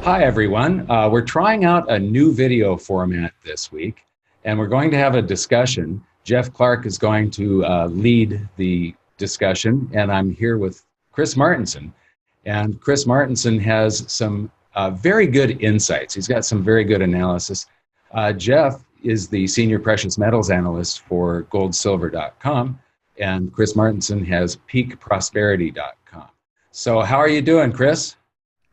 Hi, everyone. We're trying out a new video format this week, and we're going to have a discussion. Jeff Clark is going to lead the discussion, and I'm here with Chris Martenson. And Chris Martenson has some very good insights. He's got some very good analysis. Jeff is the senior precious metals analyst for goldsilver.com, and Chris Martenson has peakprosperity.com. So how are you doing, Chris?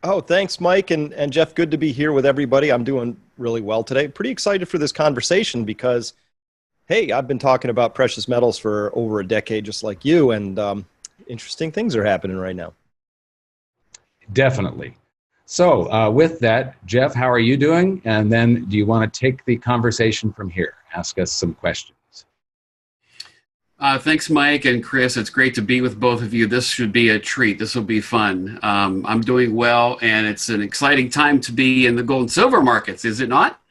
Oh, thanks, Mike. And Jeff, good to be here with everybody. I'm doing really well today. Pretty excited for this conversation because, hey, I've been talking about precious metals for over a decade, just like you, and interesting things are happening right now. Definitely. So with that, Jeff, how are you doing? And then do you want to take the conversation from here? Ask us some questions. Thanks, Mike and Chris. It's great to be with both of you. This should be a treat. This will be fun. I'm doing well, and it's an exciting time to be in the gold and silver markets, is it not?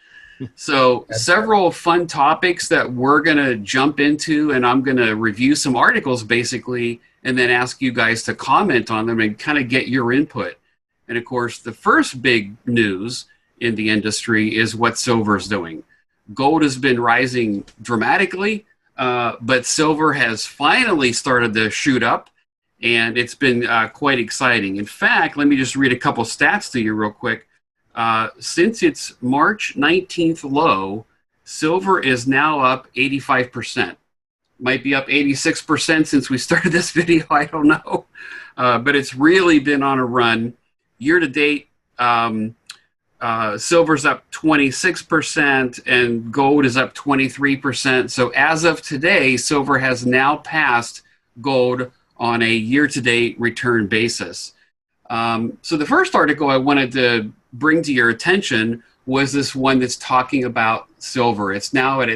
So several fun topics that we're going to jump into, and I'm going to review some articles, basically, and then ask you guys to comment on them and kind of get your input. And, of course, the first big news in the industry is what silver's doing. Gold has been rising dramatically. But silver has finally started to shoot up, and it's been quite exciting. In fact, let me just read a couple stats to you real quick. Since its March 19th low, silver is now up 85%. Might be up 86% since we started this video, I don't know. But it's really been on a run. Year to date, silver's up 26% and gold is up 23%. So as of today, silver has now passed gold on a year-to-date return basis. So the first article I wanted to bring to your attention was this one that's talking about silver. It's now at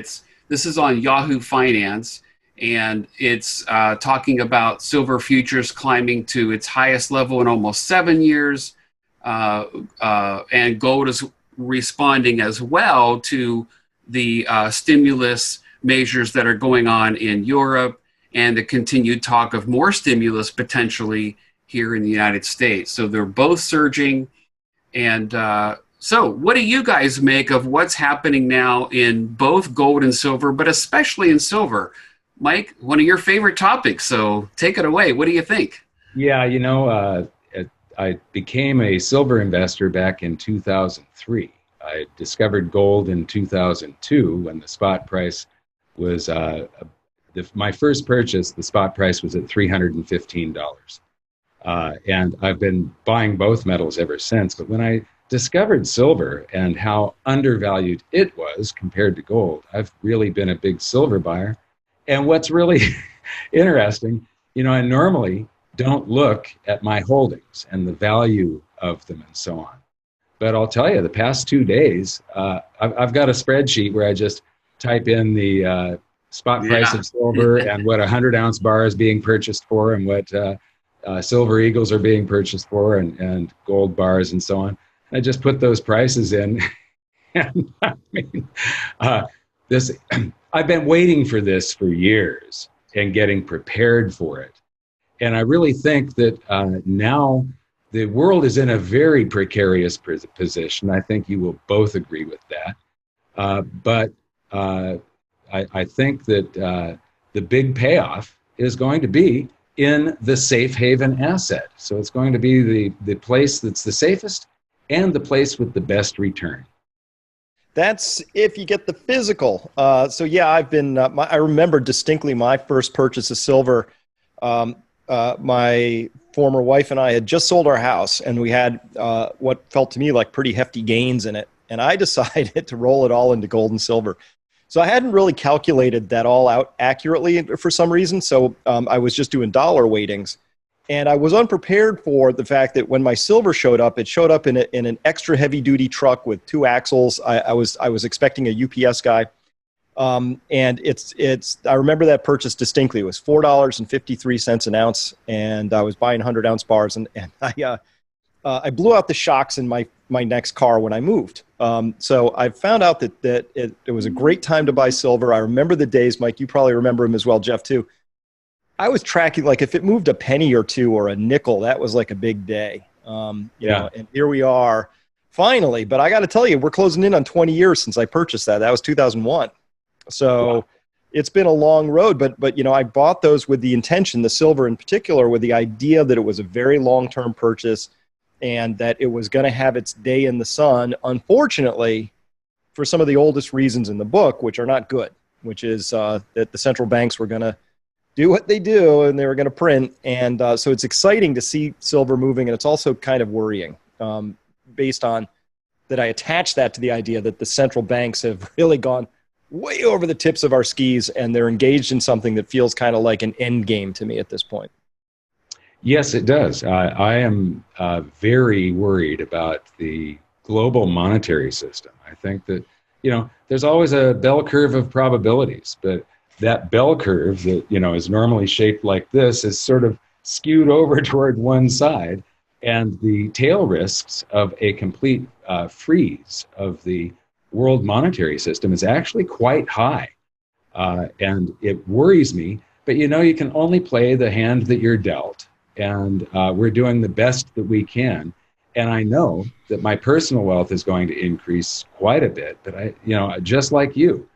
this is on Yahoo Finance, and it's talking about silver futures climbing to its highest level in almost 7 years. And gold is responding as well to the stimulus measures that are going on in Europe and the continued talk of more stimulus potentially here in the United States. So they're both surging. And so what do you guys make of what's happening now in both gold and silver, but especially in silver? Mike, one of your favorite topics, so take it away. What do you think? Yeah, I became a silver investor back in 2003. I discovered gold in 2002 when the spot price was, my first purchase, the spot price was at $315. And I've been buying both metals ever since. But when I discovered silver and how undervalued it was compared to gold, I've really been a big silver buyer. And what's really interesting, I normally don't look at my holdings and the value of them and so on. But I'll tell you, the past 2 days, I've got a spreadsheet where I just type in the spot price of silver and what a 100-ounce bar is being purchased for and what silver eagles are being purchased for and gold bars and so on. I just put those prices in. And I mean, I've been waiting for this for years and getting prepared for it. And I really think that now the world is in a very precarious position. I think you will both agree with that. But I think that the big payoff is going to be in the safe haven asset. So it's going to be the place that's the safest and the place with the best return. That's if you get the physical. So yeah, I remember distinctly my first purchase of silver. My former wife and I had just sold our house, and we had what felt to me like pretty hefty gains in it. And I decided to roll it all into gold and silver. So I hadn't really calculated that all out accurately for some reason. So I was just doing dollar weightings. And I was unprepared for the fact that when my silver showed up, it showed up in an extra heavy duty truck with 2 axles. I was expecting a UPS guy. And I remember that purchase distinctly. It was $4.53 an ounce, and I was buying 100-ounce bars, and I blew out the shocks in my next car when I moved. So I found out that it was a great time to buy silver. I remember the days, Mike, you probably remember them as well, Jeff, too. I was tracking, like, if it moved a penny or two or a nickel, that was like a big day. You know, and here we are Finally, but I got to tell you, we're closing in on 20 years since I purchased that. That was 2001. So wow. It's been a long road, but you know, I bought those with the intention, the silver in particular, with the idea that it was a very long-term purchase and that it was going to have its day in the sun. Unfortunately, for some of the oldest reasons in the book, which are not good, which is that the central banks were going to do what they do and they were going to print. And so it's exciting to see silver moving, and it's also kind of worrying based on that I attach that to the idea that the central banks have really gone way over the tips of our skis, and they're engaged in something that feels kind of like an end game to me at this point. Yes, it does. I am very worried about the global monetary system. I think that, you know, there's always a bell curve of probabilities, but that bell curve that, you know, is normally shaped like this is sort of skewed over toward one side, and the tail risks of a complete freeze of the world monetary system is actually quite high. And it worries me, but you know, you can only play the hand that you're dealt, and we're doing the best that we can. And I know that my personal wealth is going to increase quite a bit, but I, you know, just like you,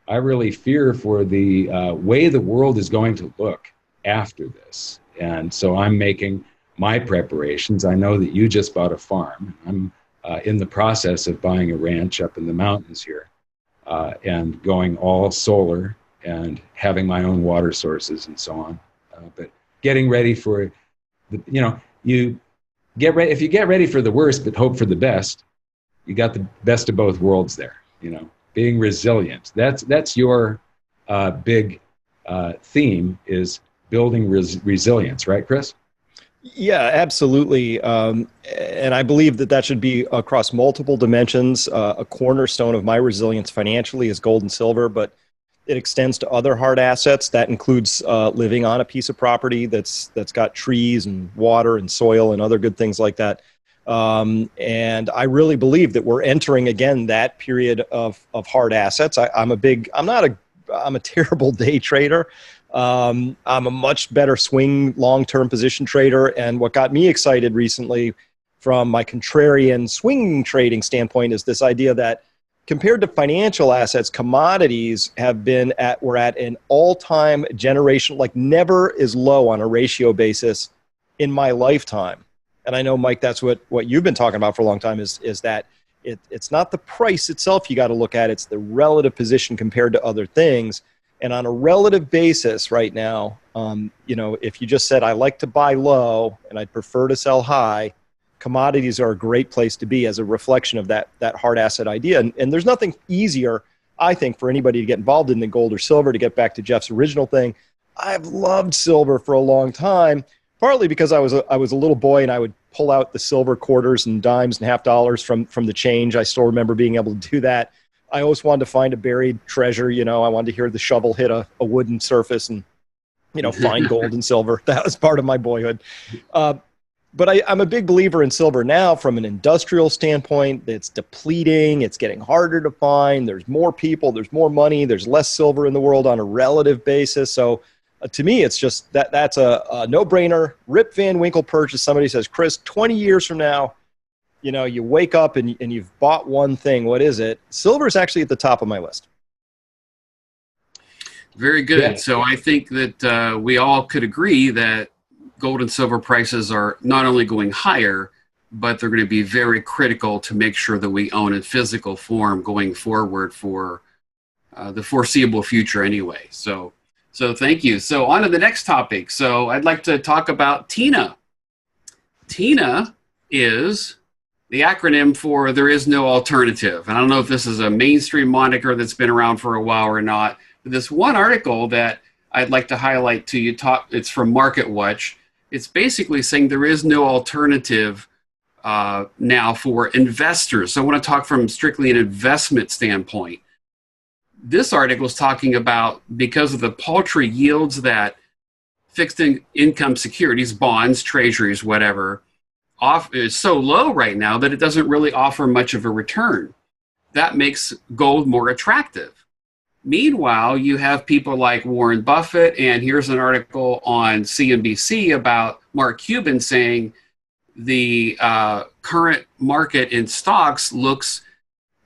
I really fear for the way the world is going to look after this. And so I'm making my preparations. I know that you just bought a farm. I'm in the process of buying a ranch up in the mountains here, and going all solar and having my own water sources and so on. But getting ready for, you know, you get ready. If you get ready for the worst but hope for the best, you got the best of both worlds there. You know, being resilient. That's your big theme, is building resilience, right, Chris? Yeah, absolutely. And I believe that that should be across multiple dimensions. A cornerstone of my resilience financially is gold and silver, but it extends to other hard assets. That includes living on a piece of property that's got trees and water and soil and other good things like that. And I really believe that we're entering again that period of hard assets. I'm a terrible day trader. I'm a much better swing long-term position trader. And what got me excited recently from my contrarian swing trading standpoint is this idea that compared to financial assets, commodities we're at an all-time generation, like never is low on a ratio basis in my lifetime. And I know, Mike, that's what you've been talking about for a long time is that it's not the price itself you got to look at, it's the relative position compared to other things. And on a relative basis right now, you know, if you just said, I like to buy low and I'd prefer to sell high, commodities are a great place to be as a reflection of that hard asset idea. And there's nothing easier, I think, for anybody to get involved in than gold or silver. To get back to Jeff's original thing, I've loved silver for a long time, partly because I was a little boy and I would pull out the silver quarters and dimes and half dollars from the change. I still remember being able to do that. I always wanted to find a buried treasure. You know, I wanted to hear the shovel hit a wooden surface and, you know, find gold and silver. That was part of my boyhood. But I'm a big believer in silver now from an industrial standpoint. It's depleting. It's getting harder to find. There's more people. There's more money. There's less silver in the world on a relative basis. So to me, it's just that's a no-brainer. Rip Van Winkle purchase. Somebody says, Chris, 20 years from now, you know, you wake up and you've bought one thing. What is it? Silver is actually at the top of my list. Very good. Yeah. So I think that we all could agree that gold and silver prices are not only going higher, but they're going to be very critical to make sure that we own in physical form going forward for the foreseeable future anyway. So thank you. So on to the next topic. So I'd like to talk about TINA. TINA is the acronym for There Is No Alternative. And I don't know if this is a mainstream moniker that's been around for a while or not, but this one article that I'd like to highlight to you, it's from MarketWatch. It's basically saying there is no alternative now for investors. So I want to talk from strictly an investment standpoint. This article is talking about because of the paltry yields that fixed income securities, bonds, treasuries, whatever, is so low right now that it doesn't really offer much of a return. That makes gold more attractive. Meanwhile, you have people like Warren Buffett, and here's an article on CNBC about Mark Cuban saying the current market in stocks looks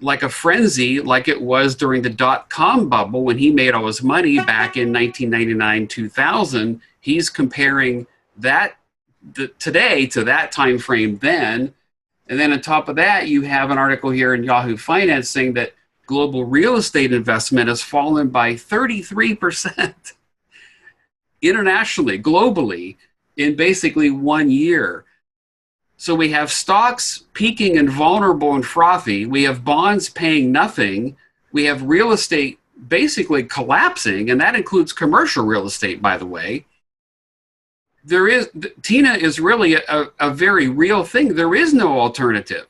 like a frenzy, like it was during the dot-com bubble when he made all his money back in 1999, 2000. He's comparing that today to that time frame then. And then on top of that, you have an article here in Yahoo Finance saying that global real estate investment has fallen by 33% internationally, globally, in basically 1 year. So we have stocks peaking and vulnerable and frothy. We have bonds paying nothing. We have real estate basically collapsing, and that includes commercial real estate, by the way. Tina is really a very real thing. There is no alternative.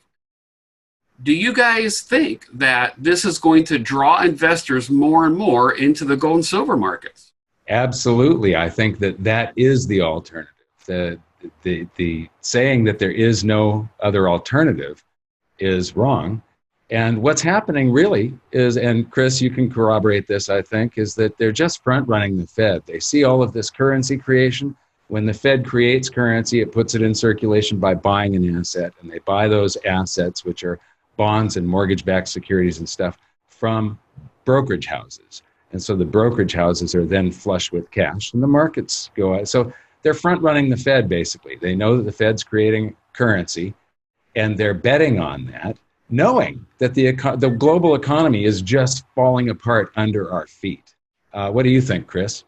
Do you guys think that this is going to draw investors more and more into the gold and silver markets? Absolutely. I think that is the alternative. The saying that there is no other alternative is wrong. And what's happening really is, and Chris, you can corroborate this, I think, is that they're just front running the Fed. They see all of this currency creation. When the Fed creates currency, it puts it in circulation by buying an asset, and they buy those assets, which are bonds and mortgage-backed securities and stuff, from brokerage houses. And so the brokerage houses are then flush with cash, and the markets go out. So they're front-running the Fed, basically. They know that the Fed's creating currency, and they're betting on that, knowing that the global economy is just falling apart under our feet. What do you think, Chris?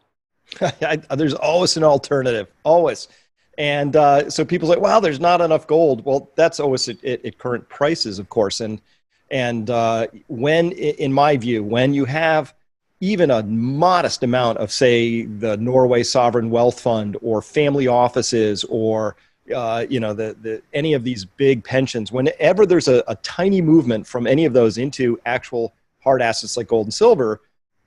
There's always an alternative, always. And so people say, well, there's not enough gold. Well, that's always at current prices, of course. And when, in my view, when you have even a modest amount of, say, the Norway Sovereign Wealth Fund or family offices or any of these big pensions, whenever there's a tiny movement from any of those into actual hard assets like gold and silver,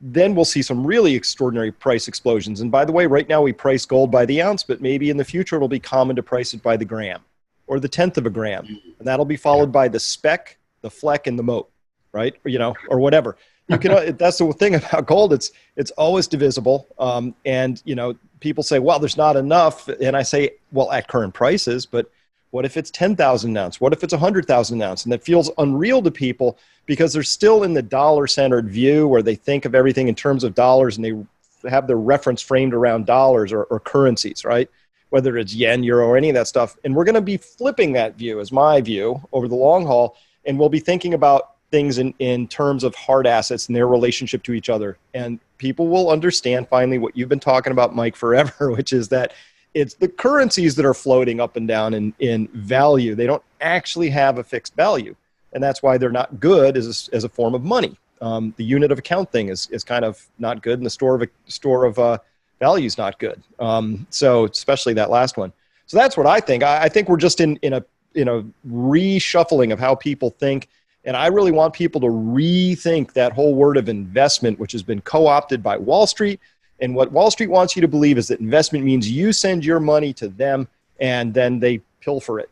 then we'll see some really extraordinary price explosions. And by the way, right now we price gold by the ounce, but maybe in the future it'll be common to price it by the gram or the tenth of a gram. And that'll be followed by the speck, the fleck, and the mote, right? Or whatever. You can. That's the thing about gold. It's always divisible. And people say, well, there's not enough. And I say, well, at current prices, but what if it's 10,000 an ounce? What if it's 100,000 an ounce? And that feels unreal to people because they're still in the dollar-centered view where they think of everything in terms of dollars and they have their reference framed around dollars or currencies, right? Whether it's yen, euro, or any of that stuff. And we're going to be flipping that view, as my view, over the long haul. And we'll be thinking about things in terms of hard assets and their relationship to each other. And people will understand finally what you've been talking about, Mike, forever, which is that it's the currencies that are floating up and down in value. They don't actually have a fixed value. And that's why they're not good as a form of money. The unit of account thing is kind of not good, and the store of value is not good. So especially that last one. So that's what I think. I think we're just in a reshuffling of how people think. And I really want people to rethink that whole word of investment, which has been co-opted by Wall Street. And what Wall Street wants you to believe is that investment means you send your money to them and then they pilfer it,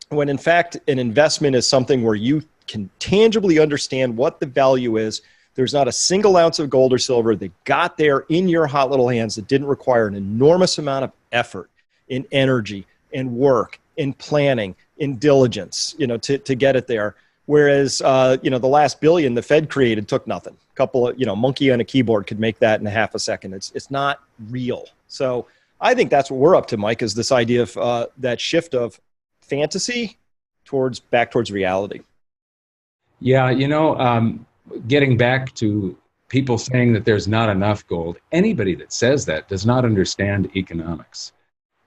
when in fact an investment is something where you can tangibly understand what the value is. There's not a single ounce of gold or silver that got there in your hot little hands that didn't require an enormous amount of effort, in energy, in work, in planning, in diligence, to get it there. Whereas, the last billion the Fed created took nothing. A couple of, monkey on a keyboard could make that in a half a second. It's not real. So I think that's what we're up to, Mike, is this idea of that shift of fantasy back towards reality. Yeah, getting back to people saying that there's not enough gold, anybody that says that does not understand economics.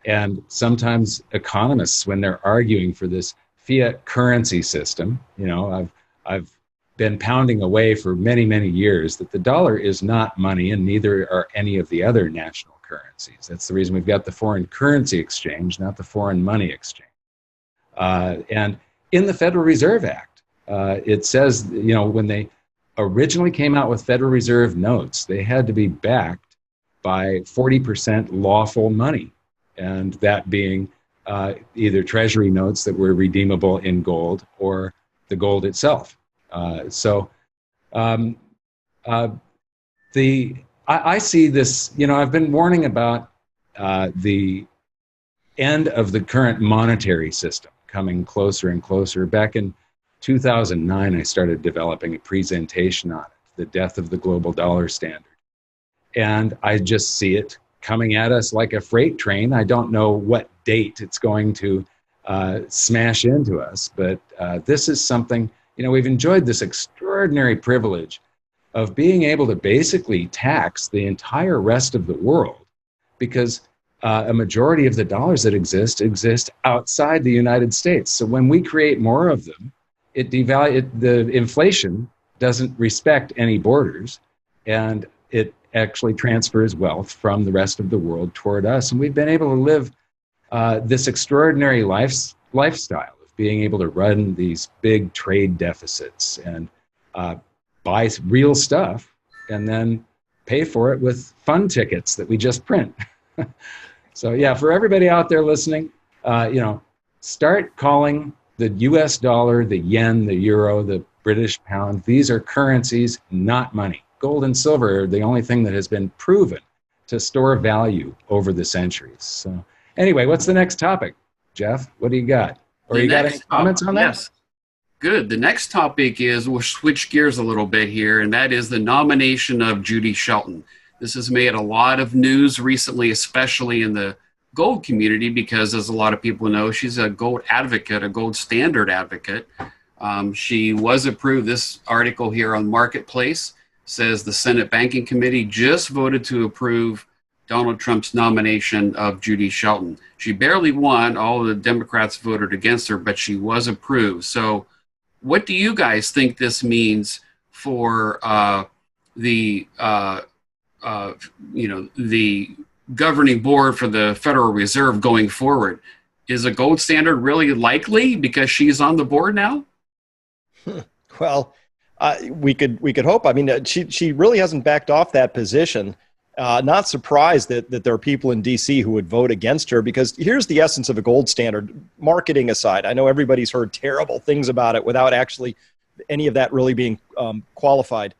And sometimes economists, when they're arguing for this fiat currency system, I've been pounding away for many, many years that the dollar is not money, and neither are any of the other national currencies. That's the reason we've got the foreign currency exchange, not the foreign money exchange. And in the Federal Reserve Act, it says, when they originally came out with Federal Reserve notes, they had to be backed by 40% lawful money. And that being either treasury notes that were redeemable in gold or the gold itself. I see this, I've been warning about the end of the current monetary system coming closer and closer. Back in 2009, I started developing a presentation on it, the death of the global dollar standard. And I just see it coming at us like a freight train. I don't know what date it's going to smash into us, but this is something, we've enjoyed this extraordinary privilege of being able to basically tax the entire rest of the world, because a majority of the dollars that exist outside the United States. So when we create more of them, the inflation doesn't respect any borders, and it actually transfers wealth from the rest of the world toward us. And we've been able to live this extraordinary lifestyle of being able to run these big trade deficits and buy real stuff and then pay for it with fun tickets that we just print. So yeah, for everybody out there listening, start calling the US dollar, the yen, the euro, the British pound. These are currencies, not money. Gold and silver are the only thing that has been proven to store value over the centuries. So anyway, what's the next topic, Jeff? What do you got? Or you got any comments on that? Yes. Good. The next topic is, we'll switch gears a little bit here, and that is the nomination of Judy Shelton. This has made a lot of news recently, especially in the gold community, because as a lot of people know, she's a gold advocate, a gold standard advocate. She was approved. This article here on Marketplace says the Senate Banking Committee just voted to approve Donald Trump's nomination of Judy Shelton. She barely won. All of the Democrats voted against her, but she was approved. So what do you guys think this means for the governing board for the Federal Reserve going forward? Is a gold standard really likely because she's on the board now? Well, we could hope. I mean, she really hasn't backed off that position. Not surprised that there are people in D.C. who would vote against her, because here's the essence of a gold standard, marketing aside. I know everybody's heard terrible things about it without actually any of that really being qualified.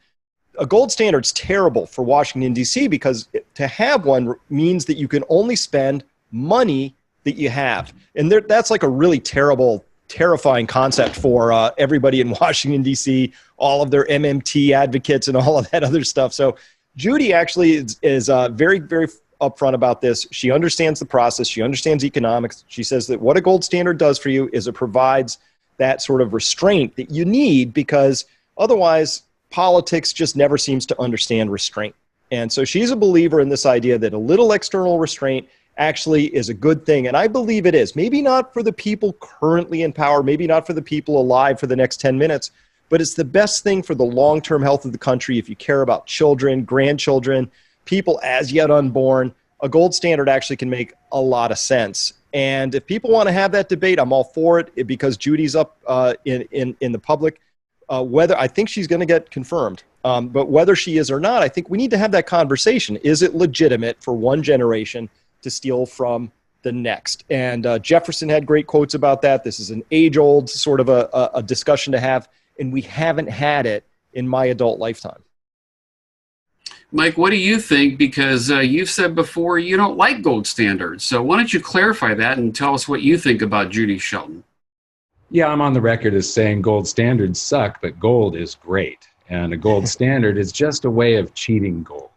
A gold standard's terrible for Washington, D.C., because to have one means that you can only spend money that you have. And that's like a really terrifying concept for everybody in Washington, D.C., all of their MMT advocates and all of that other stuff. So Judy actually is very, very upfront about this. She understands the process. She understands economics. She says that what a gold standard does for you is it provides that sort of restraint that you need, because otherwise politics just never seems to understand restraint. And so she's a believer in this idea that a little external restraint actually is a good thing. And I believe it is. Maybe not for the people currently in power, maybe not for the people alive for the next 10 minutes, but it's the best thing for the long-term health of the country. If you care about children, grandchildren, people as yet unborn, a gold standard actually can make a lot of sense. And if people want to have that debate, I'm all for it, because Judy's up in the public. Whether I think she's going to get confirmed, but whether she is or not, I think we need to have that conversation. Is it legitimate for one generation to steal from the next? And Jefferson had great quotes about that. This is an age-old sort of a discussion to have, and we haven't had it in my adult lifetime. Mike, what do you think? Because you've said before you don't like gold standards. So why don't you clarify that and tell us what you think about Judy Shelton? Yeah, I'm on the record as saying gold standards suck, but gold is great. And a gold standard is just a way of cheating gold.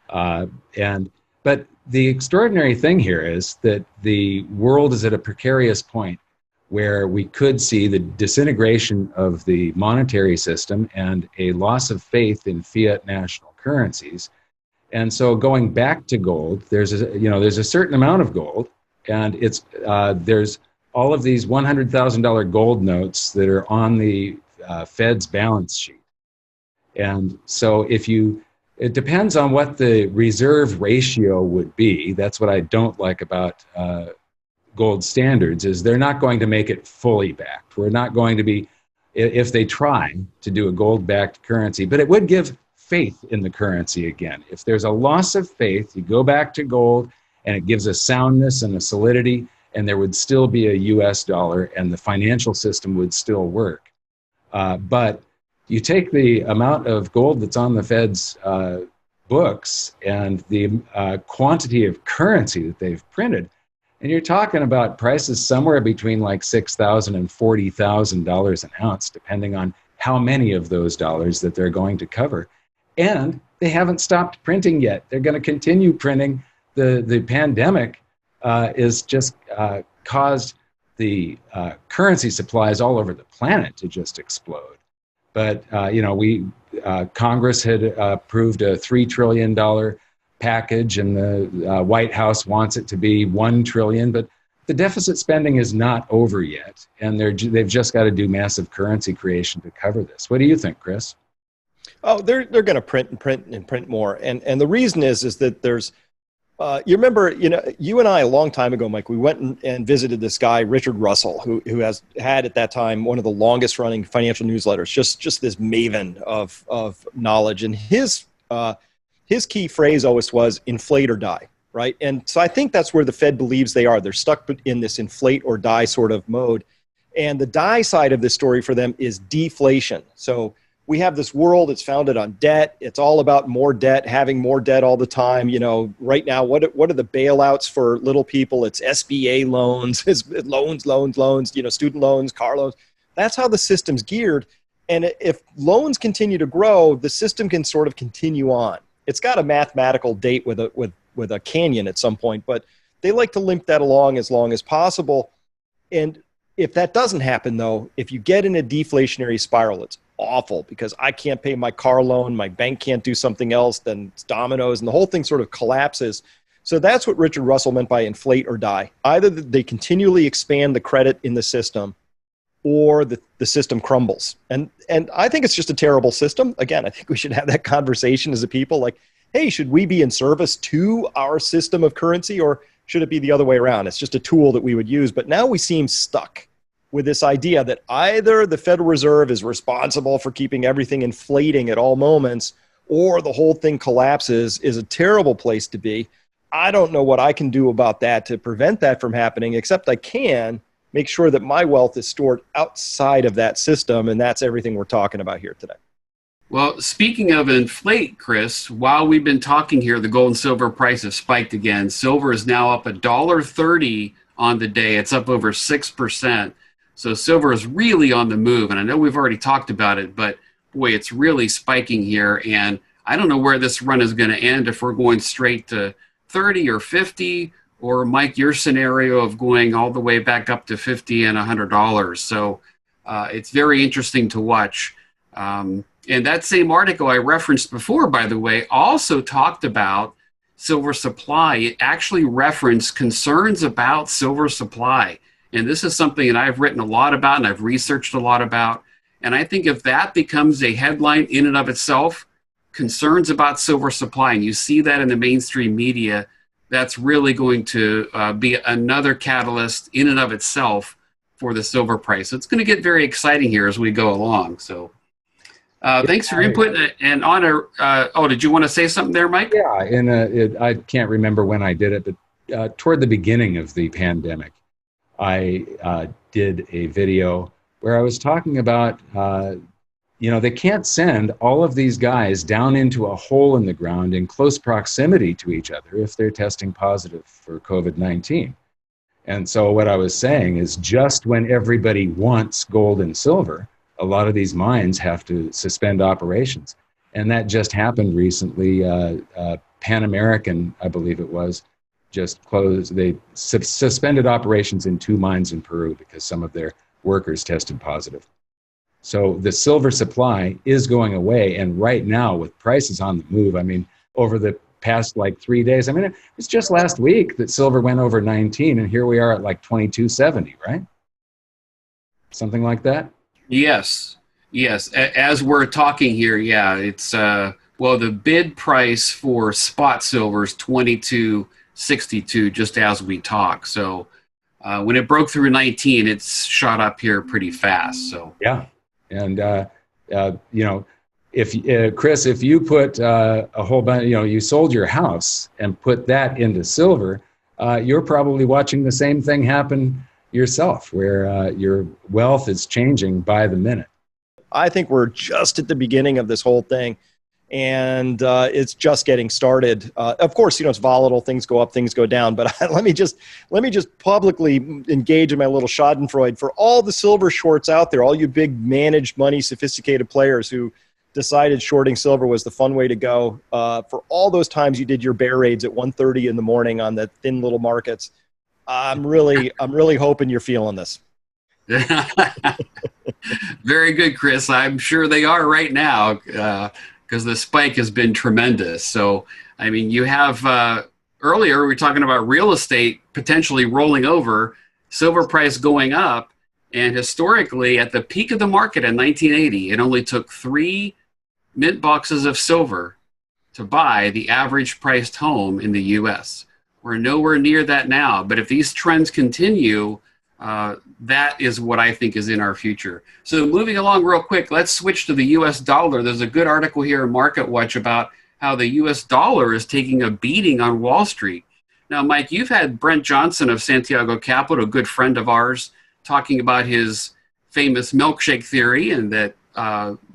But the extraordinary thing here is that the world is at a precarious point where we could see the disintegration of the monetary system and a loss of faith in fiat national currencies. And so going back to gold, there's a certain amount of gold, and there's all of these $100,000 gold notes that are on the Fed's balance sheet. And so it depends on what the reserve ratio would be. That's what I don't like about gold standards, is they're not going to make it fully backed. We're not going to be, if they try to do a gold-backed currency, but it would give faith in the currency again. If there's a loss of faith, you go back to gold, and it gives a soundness and a solidity, and there would still be a US dollar, and the financial system would still work. But you take the amount of gold that's on the Fed's books and the quantity of currency that they've printed, And you're talking about prices somewhere between like $6,000 and $40,000 an ounce, depending on how many of those dollars that they're going to cover. And they haven't stopped printing yet. They're going to continue printing. The pandemic is just caused the currency supplies all over the planet to just explode. But Congress had approved a $3 trillion package, and the White House wants it to be $1 trillion. But the deficit spending is not over yet, and they've just got to do massive currency creation to cover this. What do you think, Chris? Oh, they're going to print and print and print more, and the reason is that there's. You remember, you and I a long time ago, Mike, we went and visited this guy, Richard Russell, who has had at that time one of the longest running financial newsletters, just this maven of knowledge. And his key phrase always was inflate or die, right? And so I think that's where the Fed believes they are. They're stuck in this inflate or die sort of mode. And the die side of this story for them is deflation. So we have this world that's founded on debt. It's all about more debt, having more debt all the time. Right now, what are the bailouts for little people? It's SBA loans, it's loans, student loans, car loans. That's how the system's geared. And if loans continue to grow, the system can sort of continue on. It's got a mathematical date with a canyon at some point, but they like to limp that along as possible. And if that doesn't happen, though, if you get in a deflationary spiral, it's awful because I can't pay my car loan, my bank can't do something else, then it's dominoes, and the whole thing sort of collapses. So that's what Richard Russell meant by inflate or die. Either they continually expand the credit in the system, or the system crumbles. And I think it's just a terrible system. Again, I think we should have that conversation as a people, like, hey, should we be in service to our system of currency, or should it be the other way around? It's just a tool that we would use. But now we seem stuck with this idea that either the Federal Reserve is responsible for keeping everything inflating at all moments, or the whole thing collapses. Is a terrible place to be. I don't know what I can do about that to prevent that from happening, except I can make sure that my wealth is stored outside of that system, and that's everything we're talking about here today. Well, speaking of inflate, Chris, while we've been talking here, the gold and silver price have spiked again. Silver is now up $1.30 on the day. It's up over 6%. So silver is really on the move. And I know we've already talked about it, but boy, it's really spiking here. And I don't know where this run is going to end, if we're going straight to 30 or 50, or Mike, your scenario of going all the way back up to 50 and $100. So it's very interesting to watch. And that same article I referenced before, by the way, also talked about silver supply. It actually referenced concerns about silver supply. And this is something that I've written a lot about and I've researched a lot about. And I think if that becomes a headline in and of itself, concerns about silver supply, and you see that in the mainstream media, that's really going to be another catalyst in and of itself for the silver price. So it's going to get very exciting here as we go along. So thanks for your input. And Honor, did you want to say something there, Mike? Yeah, and I can't remember when I did it, but toward the beginning of the pandemic, I did a video where I was talking about, they can't send all of these guys down into a hole in the ground in close proximity to each other if they're testing positive for COVID-19. And so what I was saying is, just when everybody wants gold and silver, a lot of these mines have to suspend operations. And that just happened recently. Pan American, I believe it was, just closed. They suspended operations in 2 mines in Peru because some of their workers tested positive. So the silver supply is going away. And right now, with prices on the move, I mean, over the past 3 days, I mean, it was just last week that silver went over 19, and here we are at 22.70, right? Something like that? Yes. As we're talking here, yeah, it's, the bid price for spot silver is $22.62 just as we talk. So when it broke through 19, it's shot up here pretty fast. So yeah. And, if Chris, if you put a whole bunch, you sold your house and put that into silver, you're probably watching the same thing happen yourself, where your wealth is changing by the minute. I think we're just at the beginning of this whole thing. and it's just getting started. Of course, it's volatile. Things go up, things go down. But let me just publicly engage in my little Schadenfreude for all the silver shorts out there, all you big managed money, sophisticated players who decided shorting silver was the fun way to go. For all those times you did your bear raids at 1:30 in the morning on the thin little markets, I'm really hoping you're feeling this. Very good, Chris. I'm sure they are right now because the spike has been tremendous. So, I mean, you have earlier we were talking about real estate potentially rolling over, silver price going up, and historically at the peak of the market in 1980, it only took 3 mint boxes of silver to buy the average priced home in the U.S. We're nowhere near that now, but if these trends continue, that is what I think is in our future. So moving along real quick, let's switch to the U.S. dollar. There's a good article here in Market Watch about how the U.S. dollar is taking a beating on Wall Street. Now, Mike, you've had Brent Johnson of Santiago Capital, a good friend of ours, talking about his famous milkshake theory and that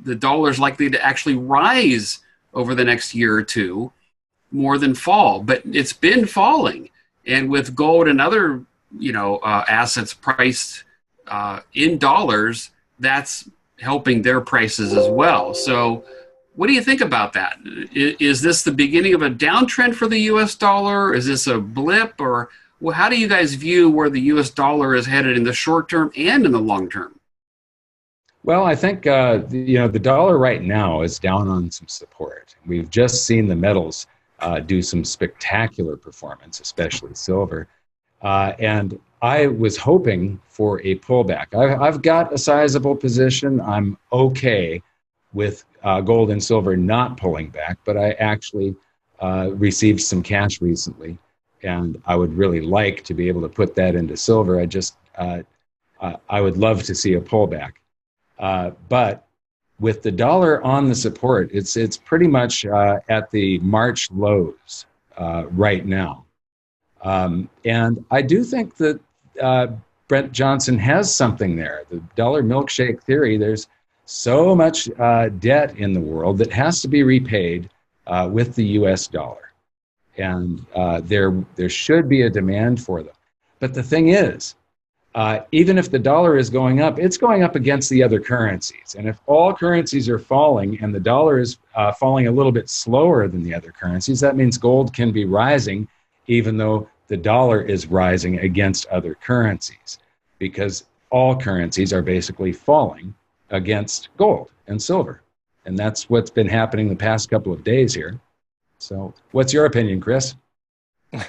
the dollar is likely to actually rise over the next year or two more than fall. But it's been falling. And with gold and other assets priced in dollars, that's helping their prices as well. So what do you think about that? Is this the beginning of a downtrend for the U.S. dollar? Is this a blip? Or how do you guys view where the U.S. dollar is headed in the short term and in the long term? Well, I think the dollar right now is down on some support. We've just seen the metals do some spectacular performance, especially silver. And I was hoping for a pullback. I've got a sizable position. I'm okay with gold and silver not pulling back, but I actually received some cash recently, and I would really like to be able to put that into silver. I would love to see a pullback. But with the dollar on the support, it's pretty much at the March lows right now. And I do think that Brent Johnson has something there. The dollar milkshake theory, there's so much debt in the world that has to be repaid with the US dollar. And there should be a demand for them. But the thing is, even if the dollar is going up, it's going up against the other currencies. And if all currencies are falling and the dollar is falling a little bit slower than the other currencies, that means gold can be rising even though the dollar is rising against other currencies, because all currencies are basically falling against gold and silver. And that's what's been happening the past couple of days here. So what's your opinion, Chris?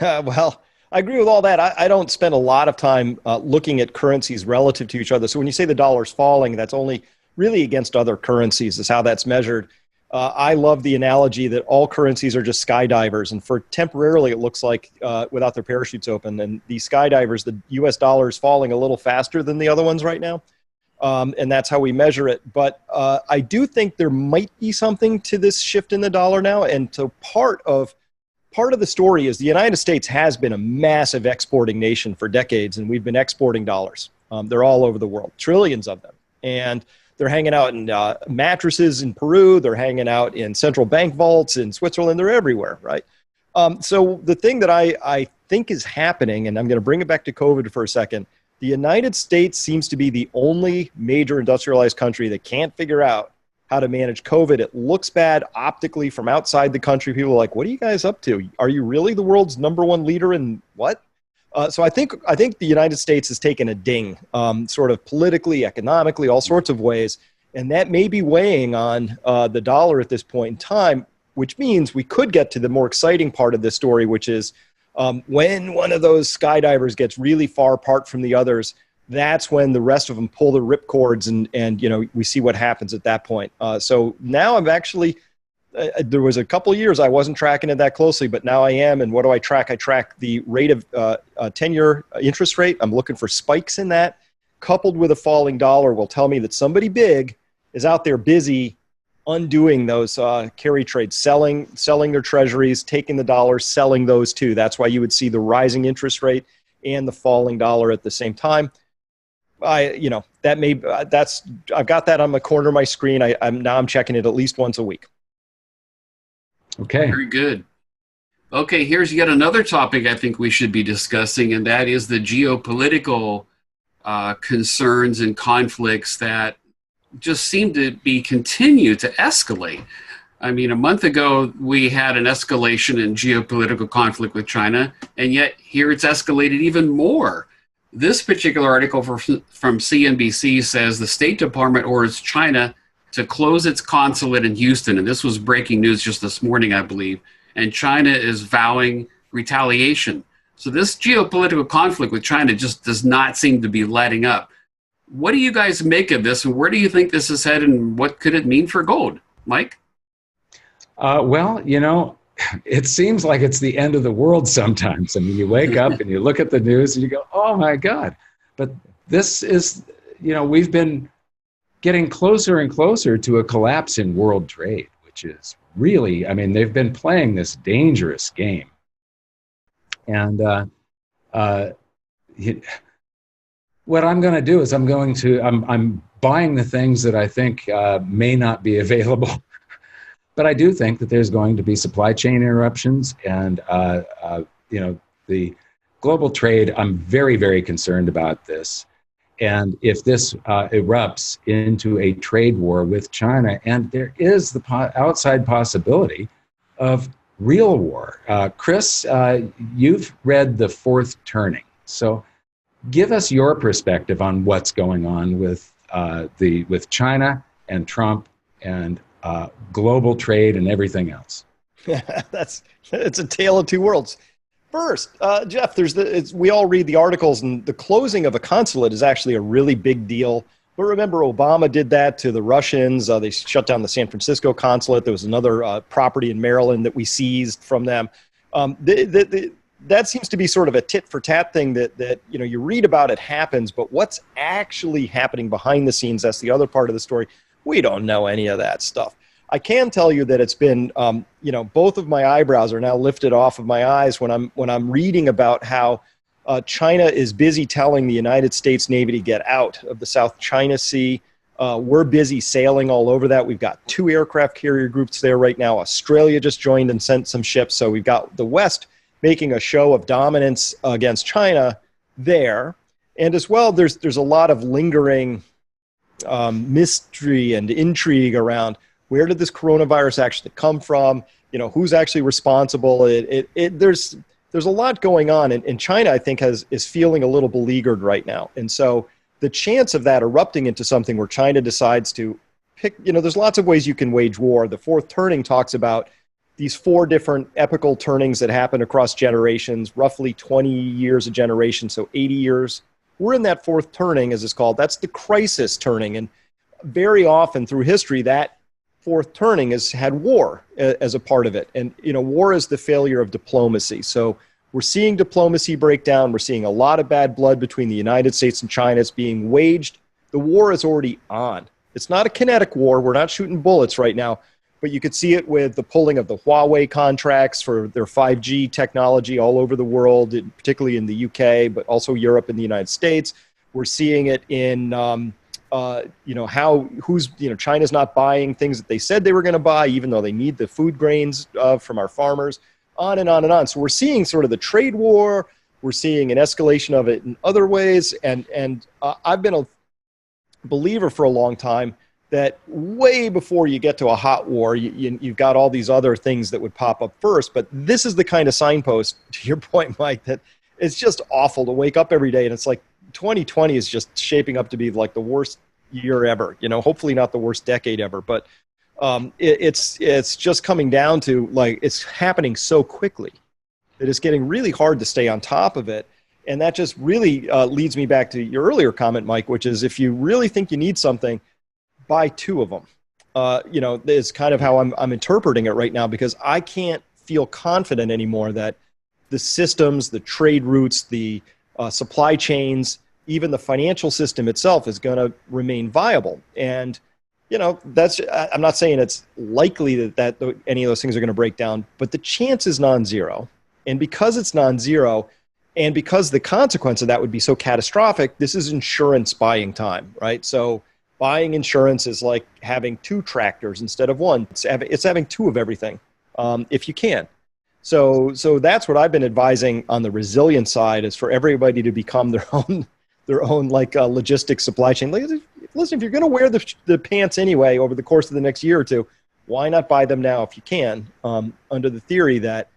Well, I agree with all that. I don't spend a lot of time looking at currencies relative to each other. So when you say the dollar's falling, that's only really against other currencies is how that's measured. I love the analogy that all currencies are just skydivers. And for temporarily, it looks like without their parachutes open. And these skydivers, the US dollar is falling a little faster than the other ones right now. And that's how we measure it. But I do think there might be something to this shift in the dollar now. And so part of the story is the United States has been a massive exporting nation for decades, and we've been exporting dollars. They're all over the world, trillions of them. And they're hanging out in mattresses in Peru. They're hanging out in central bank vaults in Switzerland. They're everywhere, right? So the thing that I think is happening, and I'm going to bring it back to COVID for a second, the United States seems to be the only major industrialized country that can't figure out how to manage COVID. It looks bad optically from outside the country. People are like, what are you guys up to? Are you really the world's #1 leader in what? So I think the United States has taken a ding, sort of politically, economically, all sorts of ways. And that may be weighing on the dollar at this point in time, which means we could get to the more exciting part of this story, which is when one of those skydivers gets really far apart from the others, that's when the rest of them pull the ripcords and we see what happens at that point. So now I'm actually, there was a couple of years I wasn't tracking it that closely, but now I am. And what do I track? I track the rate of 10-year interest rate. I'm looking for spikes in that, coupled with a falling dollar will tell me that somebody big is out there busy undoing those carry trades, selling their treasuries, taking the dollars, selling those too. That's why you would see the rising interest rate and the falling dollar at the same time. I've got that on the corner of my screen. I'm checking it at least once a week. Okay. Very good. Okay, here's yet another topic I think we should be discussing, and that is the geopolitical concerns and conflicts that just seem to be continue to escalate. I mean, a month ago, we had an escalation in geopolitical conflict with China, and yet here it's escalated even more. This particular article from CNBC says the State Department orders China to close its consulate in Houston, and this was breaking news just this morning, I believe, and China is vowing retaliation. So this geopolitical conflict with China just does not seem to be letting up. What do you guys make of this, and where do you think this is headed, and what could it mean for gold? Mike? Well, it seems like it's the end of the world sometimes. I mean, you wake up and you look at the news and you go, oh my God. But this is, we've been getting closer and closer to a collapse in world trade, which is really, I mean, they've been playing this dangerous game. And what I'm going to do is I'm buying the things that I think may not be available. But I do think that there's going to be supply chain interruptions, and the global trade. I'm very, very concerned about this. And if this erupts into a trade war with China, and there is the outside possibility of real war. Chris, you've read The Fourth Turning, so give us your perspective on what's going on with China and Trump and global trade and everything else. It's a tale of two worlds. First, Jeff, we all read the articles, and the closing of a consulate is actually a really big deal. But remember, Obama did that to the Russians. They shut down the San Francisco consulate. There was another property in Maryland that we seized from them. That seems to be sort of a tit for tat thing that you read about, it happens, but what's actually happening behind the scenes, that's the other part of the story. We don't know any of that stuff. I can tell you that it's been, both of my eyebrows are now lifted off of my eyes when I'm reading about how China is busy telling the United States Navy to get out of the South China Sea. We're busy sailing all over that. We've got 2 aircraft carrier groups there right now. Australia just joined and sent some ships. So we've got the West making a show of dominance against China there. And as well, there's a lot of lingering mystery and intrigue around where did this coronavirus actually come from? Who's actually responsible? There's a lot going on, and China, I think, is feeling a little beleaguered right now. And so the chance of that erupting into something where China decides to pick, there's lots of ways you can wage war. The Fourth Turning talks about these 4 different epical turnings that happen across generations, roughly 20 years a generation, so 80 years. We're in that 4th turning, as it's called. That's the crisis turning. And very often through history, that 4th turning has had war as a part of it. And, war is the failure of diplomacy. So we're seeing diplomacy break down. We're seeing a lot of bad blood between the United States and China. It's being waged. The war is already on. It's not a kinetic war. We're not shooting bullets right now. But you could see it with the pulling of the Huawei contracts for their 5G technology all over the world, particularly in the UK, but also Europe and the United States. We're seeing it in, China's not buying things that they said they were going to buy, even though they need the food grains from our farmers, on and on and on. So we're seeing sort of the trade war. We're seeing an escalation of it in other ways. And I've been a believer for a long time that way before you get to a hot war, you've got all these other things that would pop up first. But this is the kind of signpost, to your point, Mike, that it's just awful to wake up every day. And it's like 2020 is just shaping up to be like the worst year ever. Hopefully not the worst decade ever. But it's just coming down to, like, it's happening so quickly that it's getting really hard to stay on top of it. And that just really leads me back to your earlier comment, Mike, which is if you really think you need something, buy 2 of them. It's kind of how I'm interpreting it right now, because I can't feel confident anymore that the systems, the trade routes, the supply chains, even the financial system itself is going to remain viable. And, I'm not saying it's likely that any of those things are going to break down, but the chance is non-zero. And because it's non-zero, and because the consequence of that would be so catastrophic, this is insurance buying time, right? So buying insurance is like having 2 tractors instead of 1. It's having 2 of everything. if you can. So that's what I've been advising on the resilience side, is for everybody to become their own like logistics supply chain. Listen, if you're going to wear the pants anyway over the course of the next year or two, why not buy them now if you can? Under the theory that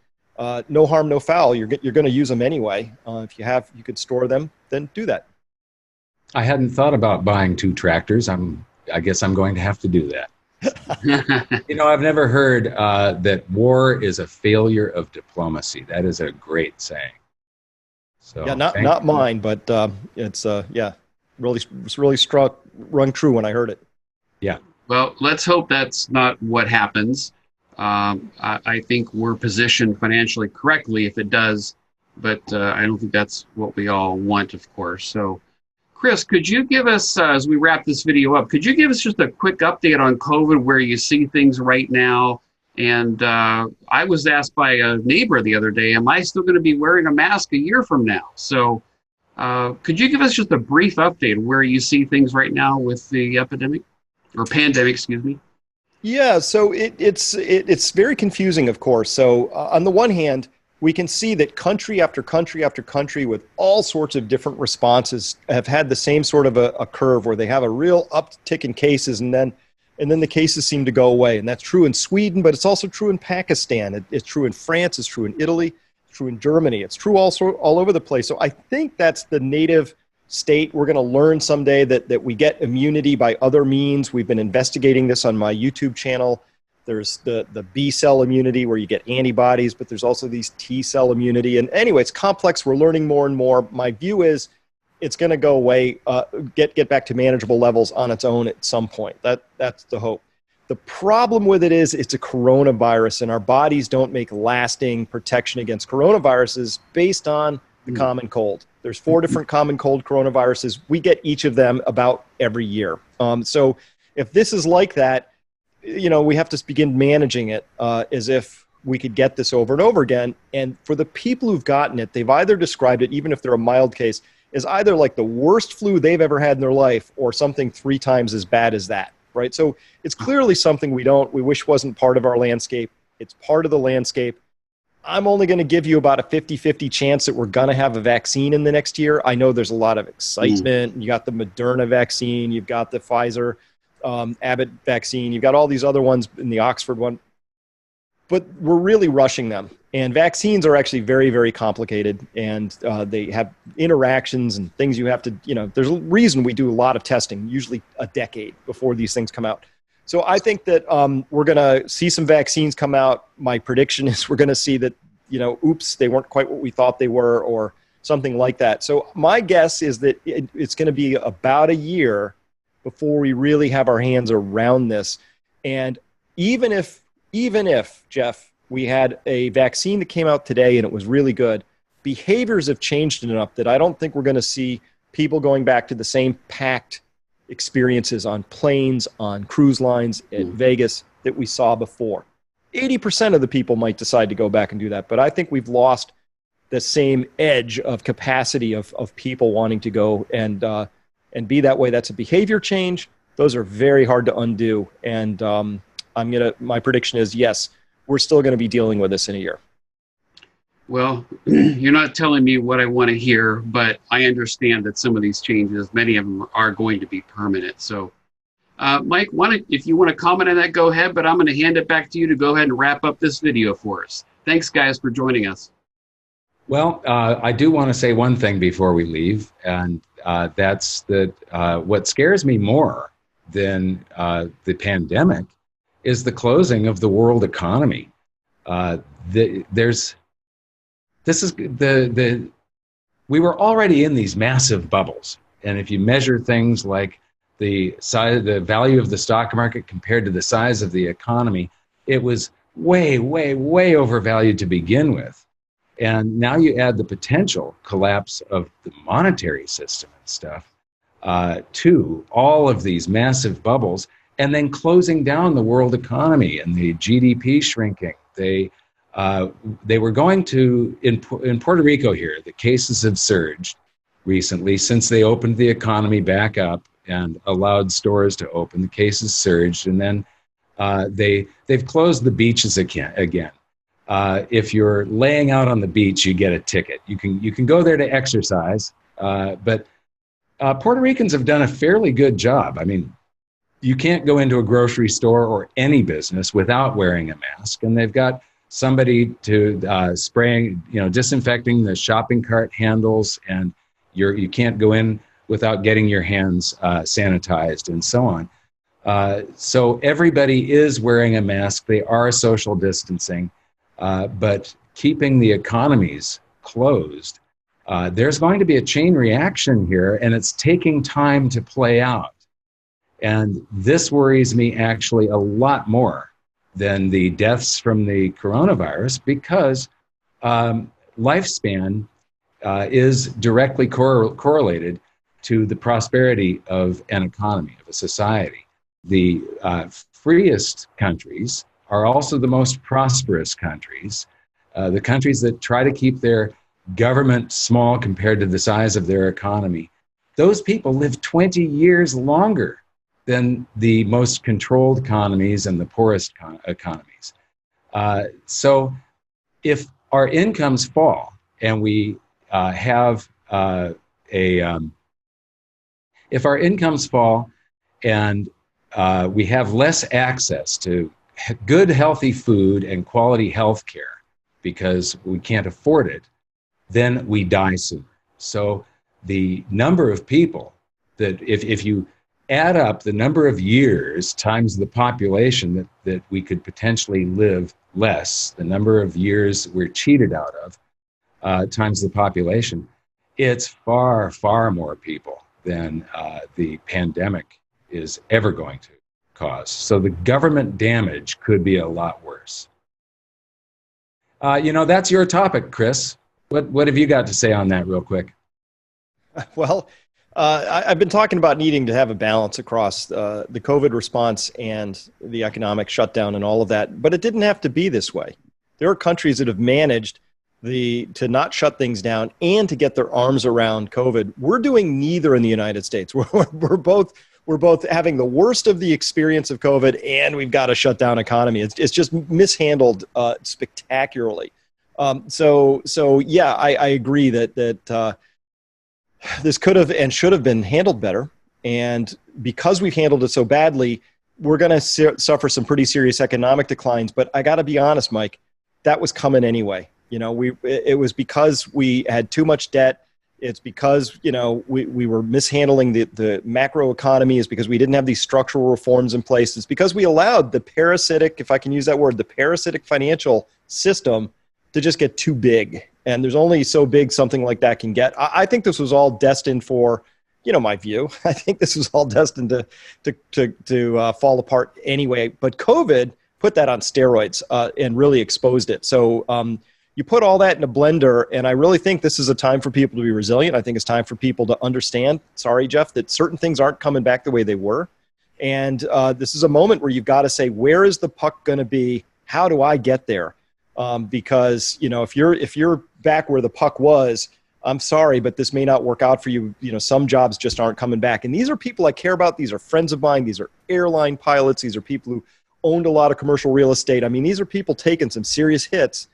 no harm, no foul. You're going to use them anyway. If you could store them, then do that. I hadn't thought about buying 2 tractors. I guess I'm going to have to do that. I've never heard that war is a failure of diplomacy. That is a great saying. So yeah, not mine, but it's really rung true when I heard it. Yeah. Well, let's hope that's not what happens. I think we're positioned financially correctly if it does, but I don't think that's what we all want, of course. So, Chris, could you give us, as we wrap this video up, could you give us just a quick update on COVID, where you see things right now? And I was asked by a neighbor the other day, am I still going to be wearing a mask a year from now? So could you give us just a brief update of where you see things right now with the epidemic, or pandemic, excuse me? Yeah, so it's very confusing, of course. So on the one hand, we can see that country after country after country with all sorts of different responses have had the same sort of a curve, where they have a real uptick in cases, and then the cases seem to go away. And that's true in Sweden, but it's also true in Pakistan. It's true in France. It's true in Italy. It's true in Germany. It's true also all over the place. So I think that's the native state. We're going to learn someday that we get immunity by other means. We've been investigating this on my YouTube channel. There's the B cell immunity, where you get antibodies, but there's also these T cell immunity. And anyway, it's complex. We're learning more and more. My view is it's going to go away, get back to manageable levels on its own at some point. That's the hope. The problem with it is it's a coronavirus, and our bodies don't make lasting protection against coronaviruses based on the common cold. There's 4 different common cold coronaviruses. We get each of them about every year. So if this is like that, we have to begin managing it as if we could get this over and over again. And for the people who've gotten it, they've either described it, even if they're a mild case, as either like the worst flu they've ever had in their life, or something 3 times as bad as that, right? So it's clearly something we wish wasn't part of our landscape. It's part of the landscape. I'm only going to give you about a 50-50 chance that we're going to have a vaccine in the next year. I know there's a lot of excitement. You got the Moderna vaccine. You've got the Pfizer Abbott vaccine. You've got all these other ones in the Oxford one. But we're really rushing them. And vaccines are actually very, very complicated. And they have interactions and things you have to, there's a reason we do a lot of testing, usually a decade before these things come out. So I think that we're going to see some vaccines come out. My prediction is we're going to see that, oops, they weren't quite what we thought they were, or something like that. So my guess is that it's going to be about a year before we really have our hands around this. And even if, Jeff, we had a vaccine that came out today and it was really good, behaviors have changed enough that I don't think we're going to see people going back to the same packed experiences on planes, on cruise lines in Vegas that we saw before. 80% of the people might decide to go back and do that, but I think we've lost the same edge of capacity of people wanting to go and be that way. That's a behavior change. Those are very hard to undo. And my prediction is, yes, we're still going to be dealing with this in a year. Well, you're not telling me what I want to hear, but I understand that some of these changes, many of them are going to be permanent. So, Mike, if you want to comment on that, go ahead, but I'm going to hand it back to you to go ahead and wrap up this video for us. Thanks, guys, for joining us. Well, I do want to say one thing before we leave, and that's that what scares me more than the pandemic is the closing of the world economy. We were already in these massive bubbles, and if you measure things like the value of the stock market compared to the size of the economy, it was way, way, way overvalued to begin with. And now you add the potential collapse of the monetary system and stuff to all of these massive bubbles, and then closing down the world economy and the GDP shrinking. They were going to, in Puerto Rico here, the cases have surged recently since they opened the economy back up and allowed stores to open. The cases surged, and then They've closed the beaches again. If you're laying out on the beach, you get a ticket. You can go there to exercise, but Puerto Ricans have done a fairly good job. I mean, you can't go into a grocery store or any business without wearing a mask, and they've got somebody to spraying, disinfecting the shopping cart handles, and you can't go in without getting your hands sanitized and so on. So everybody is wearing a mask. They are social distancing, but keeping the economies closed, there's going to be a chain reaction here, and it's taking time to play out. And this worries me actually a lot more than the deaths from the coronavirus, because lifespan is directly correlated to the prosperity of an economy, of a society. The freest countries are also the most prosperous countries. The countries that try to keep their government small compared to the size of their economy, those people live 20 years longer than the most controlled economies and the poorest economies. So if our incomes fall and we if our incomes fall and we have less access to good, healthy food and quality health care because we can't afford it, then we die sooner. So the number of people that, if you add up the number of years times the population that we could potentially live less, the number of years we're cheated out of, times the population, it's far, far more people than the pandemic is ever going to cause. So the government damage could be a lot worse. That's your topic, Chris. What have you got to say on that real quick? Well, I've been talking about needing to have a balance across the COVID response and the economic shutdown and all of that, but it didn't have to be this way. There are countries that have managed to not shut things down and to get their arms around COVID. We're doing neither in the United States. We're both having the worst of the experience of COVID, and we've got a shut down economy. It's just mishandled spectacularly. So yeah, I agree that this could have and should have been handled better. And because we've handled it so badly, we're going to suffer some pretty serious economic declines. But I got to be honest, Mike, that was coming anyway. It was because we had too much debt. It's because, we were mishandling the macro economy. It's because we didn't have these structural reforms in place. It's because we allowed the parasitic, if I can use that word, the parasitic financial system to just get too big. And there's only so big something like that can get. I think this was all destined for, my view. I think this was all destined to fall apart anyway. But COVID put that on steroids and really exposed it. So you put all that in a blender, and I really think this is a time for people to be resilient. I think it's time for people to understand, sorry, Jeff, that certain things aren't coming back the way they were. And this is a moment where you've got to say, where is the puck going to be? How do I get there? Because, if you're back where the puck was, I'm sorry, but this may not work out for you. Some jobs just aren't coming back. And these are people I care about. These are friends of mine. These are airline pilots. These are people who owned a lot of commercial real estate. I mean, these are people taking some serious hits.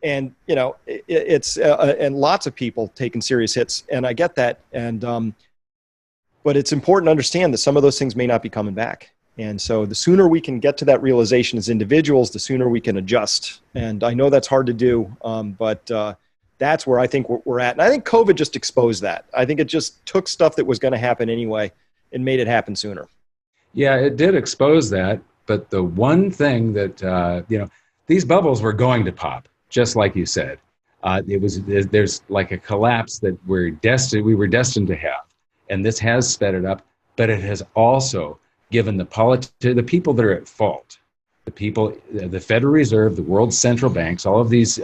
And, it's and lots of people taking serious hits. And I get that. And but it's important to understand that some of those things may not be coming back. And so the sooner we can get to that realization as individuals, the sooner we can adjust. And I know that's hard to do, but that's where I think we're at. And I think COVID just exposed that. I think it just took stuff that was going to happen anyway and made it happen sooner. Yeah, it did expose that. But the one thing that, these bubbles were going to pop, just like you said. There's like a collapse that we were destined to have. And this has sped it up, but it has also given the people that are at fault, the Federal Reserve, the world's central banks, all of these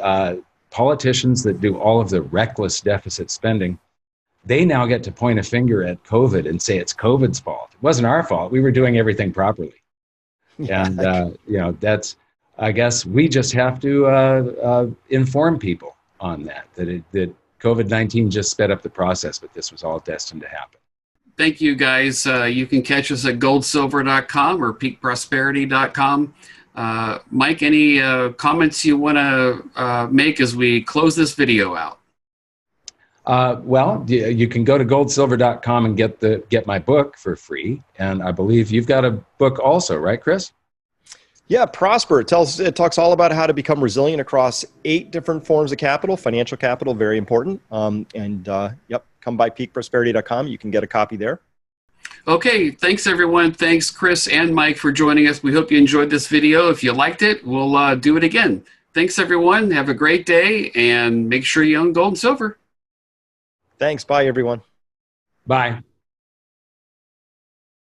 politicians that do all of the reckless deficit spending, they now get to point a finger at COVID and say it's COVID's fault. It wasn't our fault. We were doing everything properly. Yeah. And, that's, I guess we just have to inform people on that COVID-19 just sped up the process, but this was all destined to happen. Thank you, guys. You can catch us at goldsilver.com or peakprosperity.com. Mike, any comments you want to make as we close this video out? Well, you can go to goldsilver.com and get my book for free. And I believe you've got a book also, right, Chris? Yeah, Prosper. It talks all about how to become resilient across 8 different forms of capital. Financial capital, very important. Yep, come by peakprosperity.com. You can get a copy there. Okay, thanks everyone. Thanks Chris and Mike for joining us. We hope you enjoyed this video. If you liked it, we'll do it again. Thanks everyone. Have a great day and make sure you own gold and silver. Thanks. Bye, everyone. Bye.